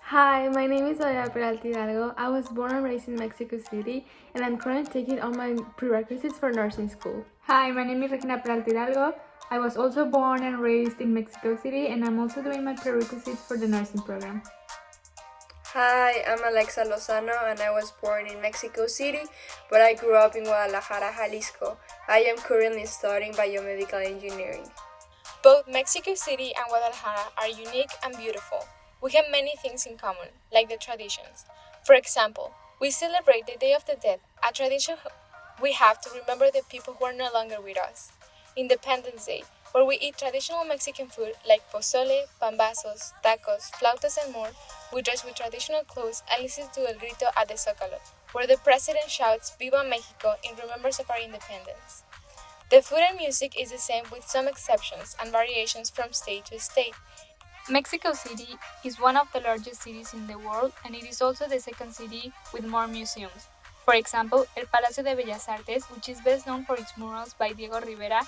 Hi, my name is Maria Peralta Hidalgo. I was born and raised in Mexico City, and I'm currently taking all my prerequisites for nursing school. Hi, my name is Regina Peralta Hidalgo. I was also born and raised in Mexico City, and I'm also doing my prerequisites for the nursing program. Hi, I'm Alexa Lozano and I was born in Mexico City, but I grew up in Guadalajara, Jalisco. I am currently studying biomedical engineering. Both Mexico City and Guadalajara are unique and beautiful. We have many things in common, like the traditions. For example, we celebrate the Day of the Dead, a tradition we have to remember the people who are no longer with us. Independence Day, where we eat traditional Mexican food like pozole, pambazos, tacos, flautas, and more. We dress with traditional clothes and listen to El Grito at the Zócalo, where the president shouts Viva Mexico in remembrance of our independence. The food and music is the same with some exceptions and variations from state to state. Mexico City is one of the largest cities in the world, and it is also the second city with more museums. For example, El Palacio de Bellas Artes, which is best known for its murals by Diego Rivera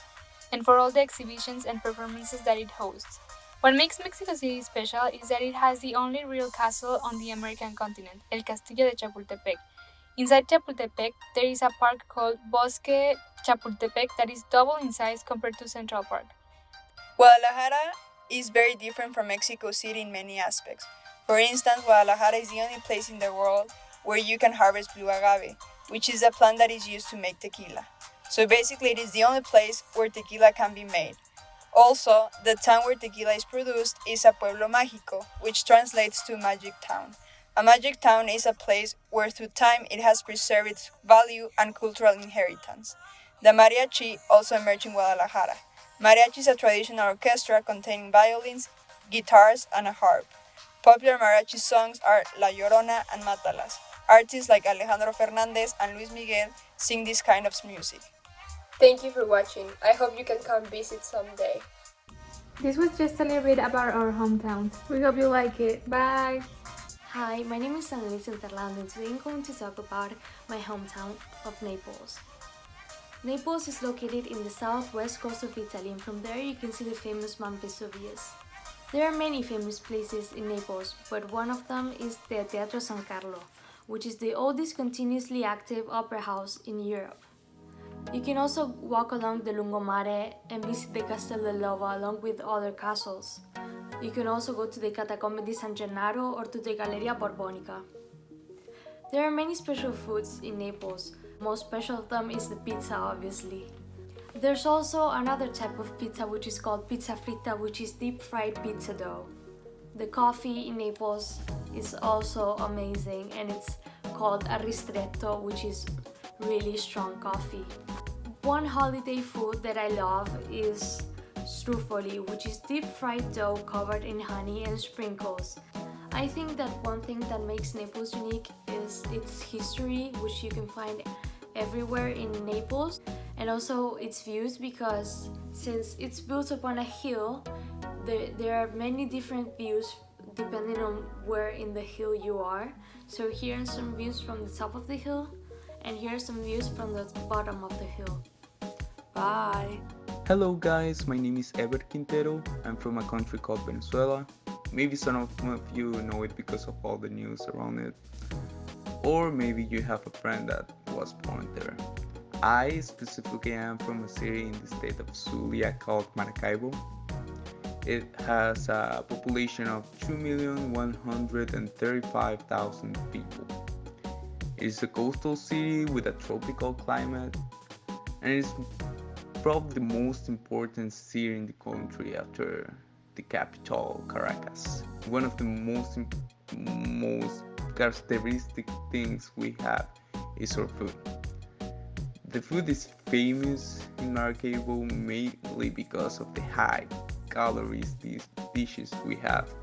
and for all the exhibitions and performances that it hosts. What makes Mexico City special is that it has the only real castle on the American continent, El Castillo de Chapultepec. Inside Chapultepec, there is a park called Bosque Chapultepec that is double in size compared to Central Park. Guadalajara is very different from Mexico City in many aspects. For instance, Guadalajara is the only place in the world where you can harvest blue agave, which is a plant that is used to make tequila. So basically, it is the only place where tequila can be made. Also, the town where tequila is produced is a pueblo mágico, which translates to magic town. A magic town is a place where through time it has preserved its value and cultural inheritance. The mariachi also emerged in Guadalajara. Mariachi is a traditional orchestra containing violins, guitars, and a harp. Popular mariachi songs are La Llorona and Matalas. Artists like Alejandro Fernandez and Luis Miguel sing this kind of music. Thank you for watching. I hope you can come visit someday. This was just a little bit about our hometowns. We hope you like it. Bye! Hi, my name is Annalise Interland and today I'm going to talk about my hometown of Naples. Naples is located in the southwest coast of Italy, and from there you can see the famous Mount Vesuvius. There are many famous places in Naples, but one of them is the Teatro San Carlo, which is the oldest continuously active opera house in Europe. You can also walk along the Lungomare and visit the Castel dell'Ova along with other castles. You can also go to the Catacombe di San Gennaro or to the Galleria Borbonica. There are many special foods in Naples. Most special of them is the pizza, obviously. There's also another type of pizza which is called pizza fritta, which is deep fried pizza dough. The coffee in Naples is also amazing, and it's called a ristretto, which is really strong coffee. One holiday food that I love is strufoli, which is deep fried dough covered in honey and sprinkles. I think that one thing that makes Naples unique is its history, which you can find everywhere in Naples, and also its views, because since it's built upon a hill, there are many different views depending on where in the hill you are. So here are some views from the top of the hill, and here are some views from the bottom of the hill. Bye! Hello guys, my name is Ever Quintero. I'm from a country called Venezuela. Maybe some of you know it because of all the news around it. Or maybe you have a friend that was born there. I specifically am from a city in the state of Zulia called Maracaibo. It has a population of 2,135,000 people. It is a coastal city with a tropical climate, and it is probably the most important city in the country after the capital, Caracas. One of the most characteristic things we have is our food. The food is famous in Maracaibo mainly because of the high calories these dishes we have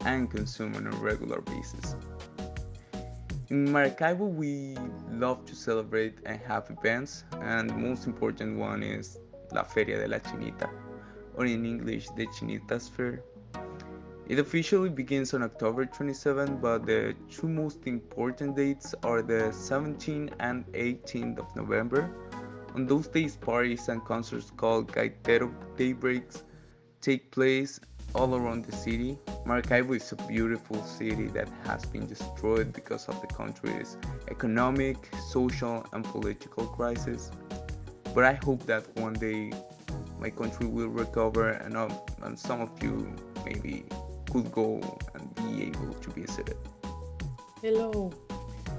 and consume on a regular basis. In Maracaibo, we love to celebrate and have events, and the most important one is La Feria de la Chinita, or in English, the Chinita's Fair. It officially begins on October 27, but the two most important dates are the 17th and 18th of November. On those days, parties and concerts called Gaitero Daybreaks take place all around the city. Maracaibo is a beautiful city that has been destroyed because of the country's economic, social, and political crisis. But I hope that one day my country will recover and some of you maybe could go and be able to visit it. Hello,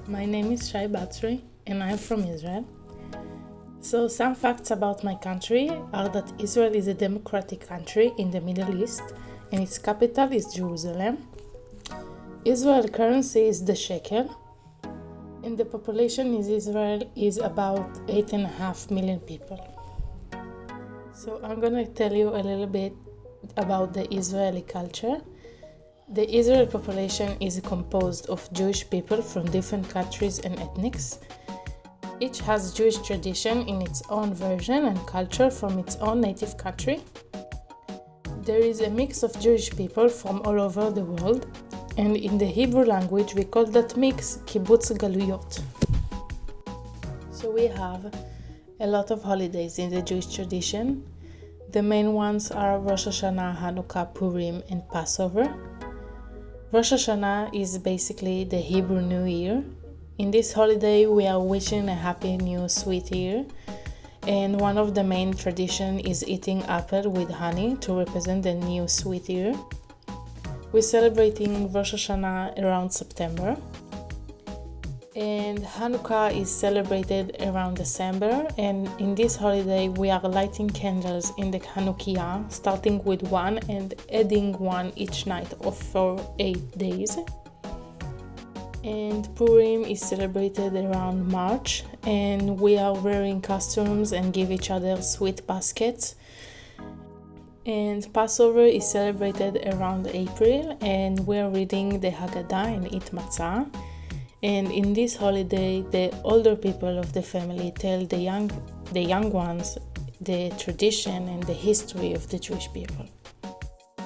my name is Shai Batri and I'm from Israel. So, some facts about my country are that Israel is a democratic country in the Middle East and its capital is Jerusalem. Israel currency is the shekel and the population in Israel is about 8.5 million people. So I'm gonna tell you a little bit about the Israeli culture. The Israeli population is composed of Jewish people from different countries and ethnics. Each has Jewish tradition in its own version and culture from its own native country. There is a mix of Jewish people from all over the world, and in the Hebrew language we call that mix kibbutz galuyot. So we have a lot of holidays in the Jewish tradition. The main ones are Rosh Hashanah, Hanukkah, Purim, and Passover. Rosh Hashanah is basically the Hebrew New Year. In this holiday we are wishing a happy new sweet year. And one of the main traditions is eating apple with honey to represent the new sweet year. We're celebrating Rosh Hashanah around September. And Hanukkah is celebrated around December. And in this holiday we are lighting candles in the Hanukkah, starting with one and adding one each night for 8 days. And Purim is celebrated around March, and we are wearing costumes and give each other sweet baskets. And Passover is celebrated around April, and we are reading the Haggadah and eat matzah. And in this holiday, the older people of the family tell the young ones the tradition and the history of the Jewish people.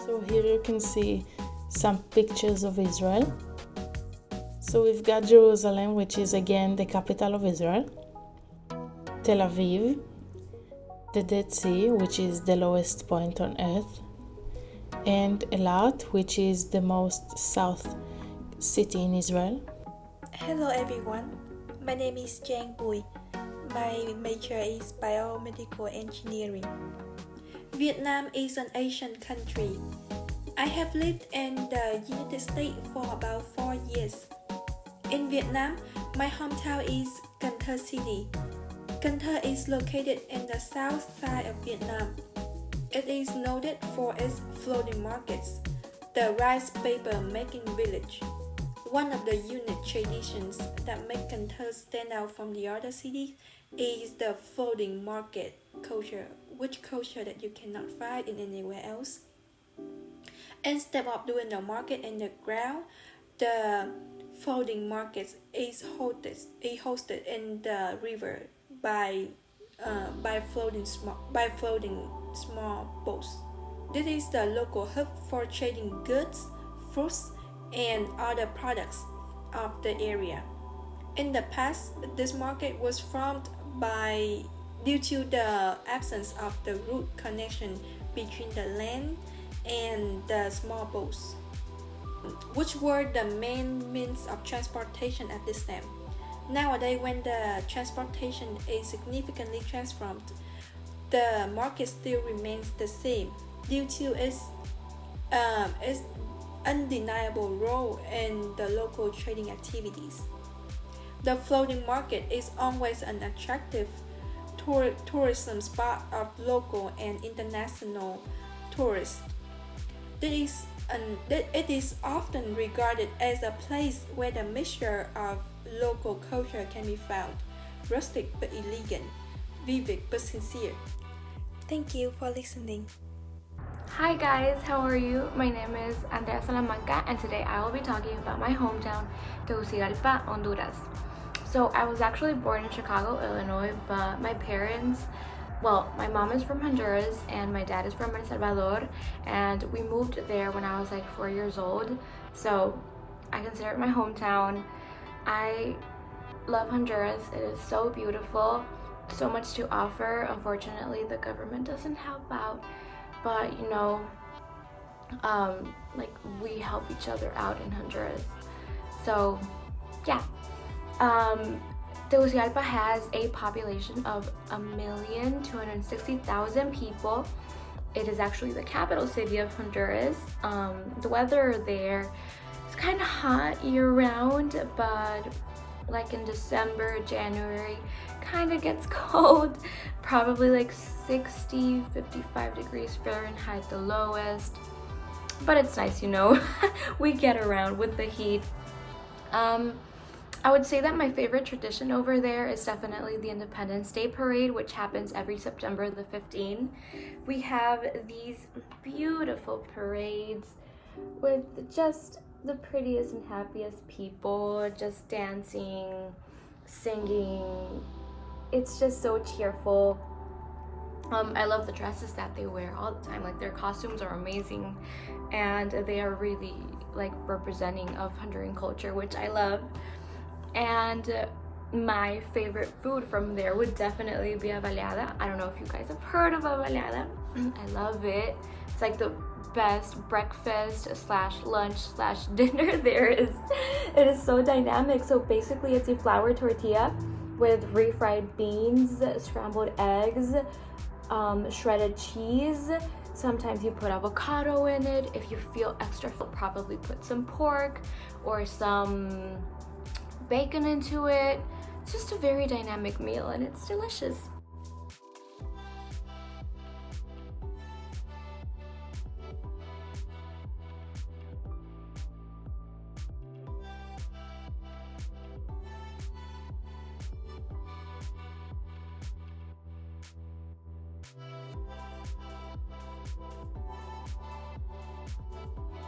So here you can see some pictures of Israel. So we've got Jerusalem, which is again the capital of Israel, Tel Aviv, the Dead Sea, which is the lowest point on earth, and Eilat, which is the most south city in Israel. Hello everyone, my name is Giang Bui. My major is biomedical engineering. Vietnam is an Asian country. I have lived in the United States for about 4 years. In Vietnam, my hometown is Cần Thơ City. Cần Thơ is located in the south side of Vietnam. It is noted for its floating markets, the rice paper making village. One of the unique traditions that make Cần Thơ stand out from the other cities is the floating market culture, which culture that you cannot find in anywhere else. Instead of doing the market in the ground, the floating markets is hosted in the river by floating small boats. This is the local hub for trading goods, fruits, and other products of the area. In the past, this market was formed due to the absence of the road connection between the land and the small boats, which were the main means of transportation at this time. Nowadays, when the transportation is significantly transformed, the market still remains the same due to its undeniable role in the local trading activities. The floating market is always an attractive tourism spot of local and international tourists. It is often regarded as a place where the mixture of local culture can be found, rustic but elegant, vivid but sincere. Thank you for listening. Hi guys, how are you? My name is Andrea Salamanca and today I will be talking about my hometown, Tegucigalpa, Honduras. So I was actually born in Chicago, Illinois, but my mom is from Honduras and my dad is from El Salvador, and we moved there when I was like 4 years old. So I consider it my hometown. I love Honduras. It is so beautiful, so much to offer. Unfortunately, the government doesn't help out, but we help each other out in Honduras. So yeah, Tegucigalpa has a population of 1,260,000 people. It is actually the capital city of Honduras. The weather there is kind of hot year-round, but like in December, January, kind of gets cold. Probably like 60, 55 degrees Fahrenheit the lowest. But it's nice, you know. We get around with the heat. I would say that my favorite tradition over there is definitely the Independence Day Parade, which happens every September the 15th. We have these beautiful parades with just the prettiest and happiest people, just dancing, singing. It's just so cheerful. I love the dresses that they wear all the time. Like, their costumes are amazing, and they are really like representing of Honduran culture, which I love. And my favorite food from there would definitely be a baleada. I don't know if you guys have heard of a baleada. I love it. It's like the best breakfast slash lunch slash dinner there is. It is so dynamic. So basically it's a flour tortilla with refried beans, scrambled eggs, shredded cheese. Sometimes you put avocado in it. If you feel extra full, probably put some pork or some bacon into it. It's just a very dynamic meal and it's delicious.